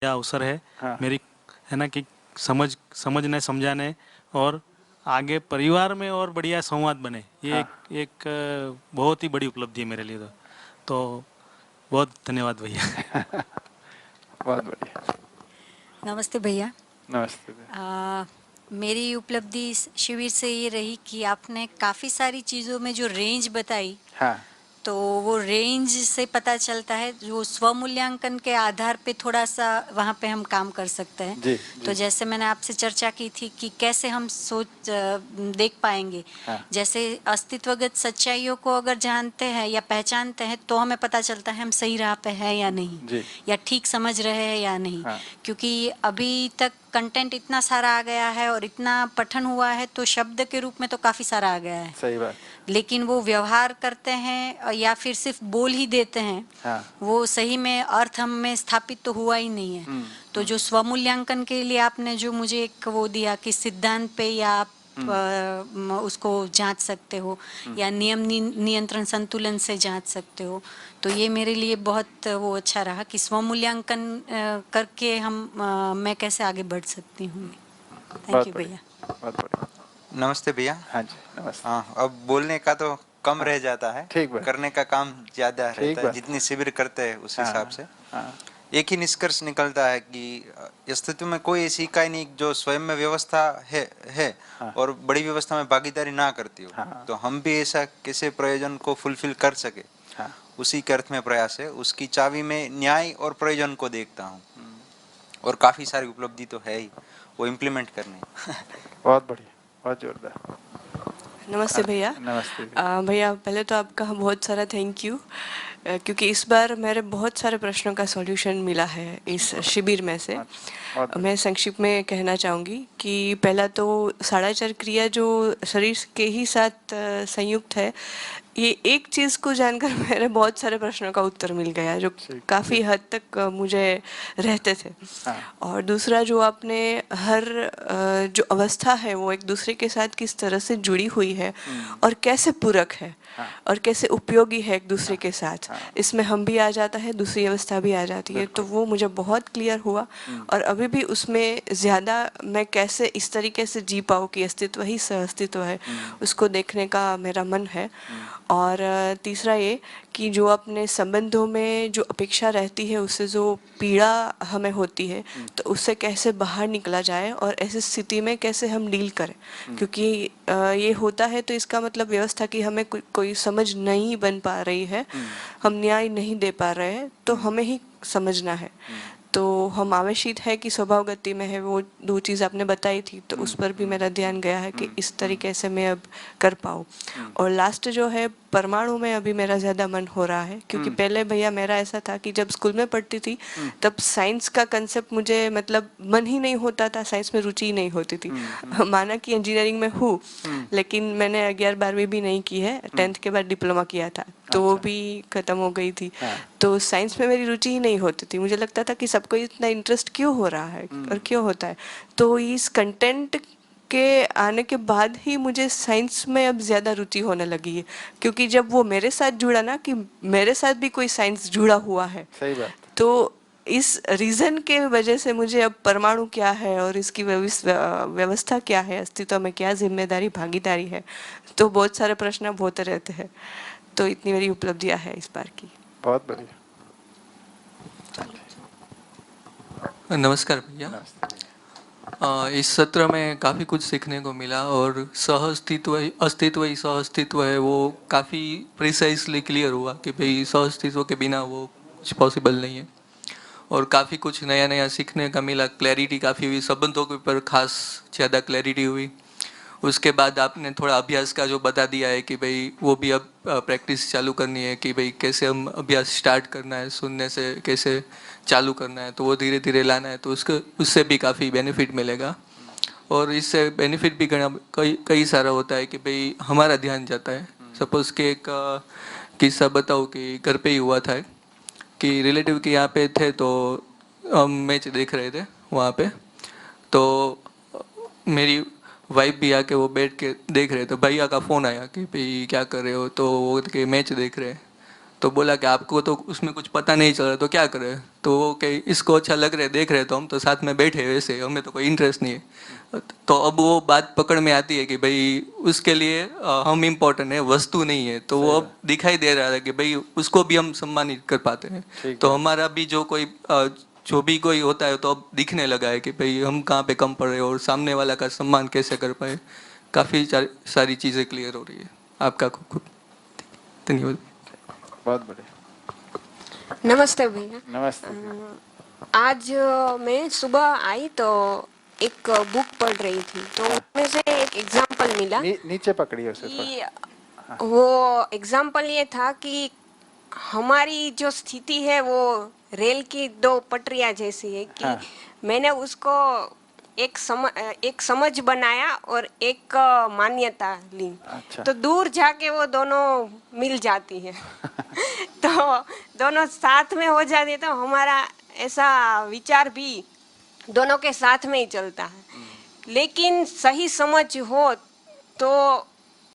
यह अवसर है हाँ। मेरी, है ना, कि समझने समझाने और आगे परिवार में और बढ़िया संवाद बने, ये हाँ। एक बहुत ही बड़ी उपलब्धि है मेरे लिए। तो बहुत धन्यवाद भैया। बहुत बढ़िया। नमस्ते भैया। नमस्ते भैया। मेरी उपलब्धि इस शिविर से ये रही कि आपने काफ़ी सारी चीज़ों में जो रेंज बताई, हाँ। तो वो रेंज से पता चलता है जो स्वमूल्यांकन के आधार पे थोड़ा सा वहाँ पे हम काम कर सकते हैं। जी तो जी। जैसे मैंने आपसे चर्चा की थी कि कैसे हम देख पाएंगे, हाँ। जैसे अस्तित्वगत सच्चाइयों को अगर जानते हैं या पहचानते हैं तो हमें पता चलता है हम सही राह पे हैं या नहीं, जी। या ठीक समझ रहे हैं या नहीं। हाँ। क्योंकि अभी तक कंटेंट इतना सारा आ गया है और इतना पठन हुआ है, तो शब्द के रूप में तो काफ़ी सारा आ गया है, सही बात। लेकिन वो व्यवहार करते हैं या फिर सिर्फ बोल ही देते हैं, हाँ। वो सही में अर्थ हम में स्थापित तो हुआ ही नहीं है। तो जो स्वमूल्यांकन के लिए आपने जो मुझे एक वो दिया कि सिद्धांत पे या आप उसको जांच सकते हो या नियंत्रण संतुलन से जांच सकते हो, तो ये मेरे लिए बहुत वो अच्छा रहा कि स्वमूल्यांकन करके मैं कैसे आगे बढ़ सकती हूँ। थैंक यू भैया। बहुत बढ़िया। नमस्ते भैया। हाँ जी नमस्ते। हाँ, अब बोलने का तो कम रह जाता है, ठीक बात। करने का काम ज़्यादा ठीक रहता है, बात। जितनी शिविर करते हैं उस हाँ। हिसाब से। हाँ। एक ही निष्कर्ष निकलता है कि अस्तित्व में कोई ऐसी इकाई नहीं जो स्वयं में व्यवस्था है हाँ। और बड़ी व्यवस्था में भागीदारी ना करती हो। हाँ। तो हम भी ऐसा कैसे प्रयोजन को फुलफिल कर सके, हाँ। उसी के अर्थ में प्रयास है। उसकी चाबी में न्याय और प्रयोजन को देखता हूँ, और काफ़ी सारी उपलब्धि तो है ही, वो इम्प्लीमेंट करनी। बहुत बढ़िया, बहुत जोरदार। नमस्ते भैया। नमस्ते भैया पहले तो आपका बहुत सारा थैंक यू, क्योंकि इस बार मेरे बहुत सारे प्रश्नों का सॉल्यूशन मिला है इस शिविर में से। मैं संक्षिप्त में कहना चाहूँगी कि पहला तो साढ़ाचार क्रिया जो शरीर के ही साथ संयुक्त है, ये एक चीज़ को जानकर मेरे बहुत सारे प्रश्नों का उत्तर मिल गया जो काफ़ी हद तक मुझे रहते थे। और दूसरा जो आपने हर जो अवस्था है वो एक दूसरे के साथ किस तरह से जुड़ी हुई है और कैसे पूरक है और कैसे उपयोगी है एक दूसरे के साथ, इसमें हम भी आ जाता है, दूसरी अवस्था भी आ जाती है, तो वो मुझे बहुत क्लियर हुआ। और अभी भी उसमें ज़्यादा मैं कैसे इस तरीके से जी पाऊँ कि अस्तित्व ही सहअस्तित्व है, उसको देखने का मेरा मन है। और तीसरा ये कि जो अपने संबंधों में जो अपेक्षा रहती है, उससे जो पीड़ा हमें होती है, तो उससे कैसे बाहर निकला जाए और ऐसी स्थिति में कैसे हम डील करें, क्योंकि ये होता है तो इसका मतलब व्यवस्था की हमें कोई समझ नहीं बन पा रही है, हम न्याय नहीं दे पा रहे हैं, तो हमें ही समझना है। तो हम आवेशित है कि स्वभाव गति में है, वो दो चीज़ आपने बताई थी, तो उस पर भी मेरा ध्यान गया है कि इस तरीके से मैं अब कर पाऊँ। और लास्ट जो है परमाणु में अभी मेरा ज़्यादा मन हो रहा है, क्योंकि पहले भैया मेरा ऐसा था कि जब स्कूल में पढ़ती थी तब साइंस का कंसेप्ट मुझे मतलब मन ही नहीं होता था, साइंस में रुचि ही नहीं होती थी। माना कि इंजीनियरिंग में हूँ, लेकिन मैंने 11वीं-12वीं भी नहीं की है, 10th के बाद डिप्लोमा किया था, तो वो भी ख़त्म हो गई थी। तो साइंस में मेरी रुचि ही नहीं होती थी, मुझे लगता था कि सबको इतना इंटरेस्ट क्यों हो रहा है और क्यों होता है। तो इस कंटेंट के आने के बाद ही मुझे साइंस में अब ज़्यादा रुचि होने लगी है, क्योंकि जब वो मेरे साथ जुड़ा ना कि मेरे साथ भी कोई साइंस जुड़ा हुआ है, सही बात। तो इस रीज़न के वजह से मुझे अब परमाणु क्या है और इसकी व्यवस्था क्या है, अस्तित्व में क्या जिम्मेदारी भागीदारी है, तो बहुत सारे प्रश्न अब होते रहते हैं। तो इतनी मेरी उपलब्धियाँ है इस बार की। बहुत बढ़िया। नमस्कार भैया। इस सत्र में काफ़ी कुछ सीखने को मिला और अस्तित्व ही सहअस्तित्व है, वो काफ़ी प्रिसाइजली क्लियर हुआ कि भाई सहअस्तित्व के बिना वो कुछ पॉसिबल नहीं है। और काफ़ी कुछ नया नया सीखने का मिला, क्लैरिटी काफ़ी हुई, संबंधों के ऊपर खास ज़्यादा क्लैरिटी हुई। उसके बाद आपने थोड़ा अभ्यास का जो बता दिया है कि भाई वो भी अब प्रैक्टिस चालू करनी है कि भाई कैसे हम अभ्यास स्टार्ट करना है, सुनने से कैसे चालू करना है, तो वो धीरे धीरे लाना है, तो उससे भी काफ़ी बेनिफिट मिलेगा। और इससे बेनिफिट भी कई सारा होता है कि भाई हमारा ध्यान जाता है। सपोज़ कि एक किस्सा बताऊँ कि घर पे ही हुआ था कि रिलेटिव के यहाँ पे थे, तो हम मैच देख रहे थे वहाँ पे, तो मेरी वाइफ भी आके वो बैठ के देख रहे, तो भैया का फ़ोन आया कि भाई क्या कर रहे हो, तो वो कि मैच देख रहे हैं। तो बोला कि आपको तो उसमें कुछ पता नहीं चल रहा तो क्या करें, तो वो कि इसको अच्छा लग रहा है देख रहे तो हम तो साथ में बैठे वैसे, हमें तो कोई इंटरेस्ट नहीं है। तो अब वो बात पकड़ में आती है कि भाई उसके लिए हम इम्पोर्टेंट है, वस्तु नहीं है। तो वो अब दिखाई दे रहा है कि भाई उसको भी हम सम्मानित कर पाते हैं। तो हमारा भी जो कोई जो भी कोई होता है तो अब दिखने लगा है कि भाई हम कहाँ पे कम पड़ रहे हैं और सामने वाला का सम्मान कैसे कर पाए। काफ़ी सारी चीज़ें क्लियर हो रही है। आपका खूब खूब धन्यवाद। बहुत बढ़िया। नमस्ते भैया। नमस्ते। आज मैं सुबह आई तो एक बुक पढ़ रही थी, तो उसमें से एक एग्जाम्पल मिला। नीचे पकड़िए उसे कि थोड़ा। वो एग्जाम्पल ये था कि हमारी जो स्थिति है वो रेल की दो पटरियां जैसी है कि मैंने उसको एक समझ बनाया और एक मान्यता ली। अच्छा। तो दूर जाके वो दोनों मिल जाती है तो दोनों साथ में हो जाती है, तो हमारा ऐसा विचार भी दोनों के साथ में ही चलता है। लेकिन सही समझ हो तो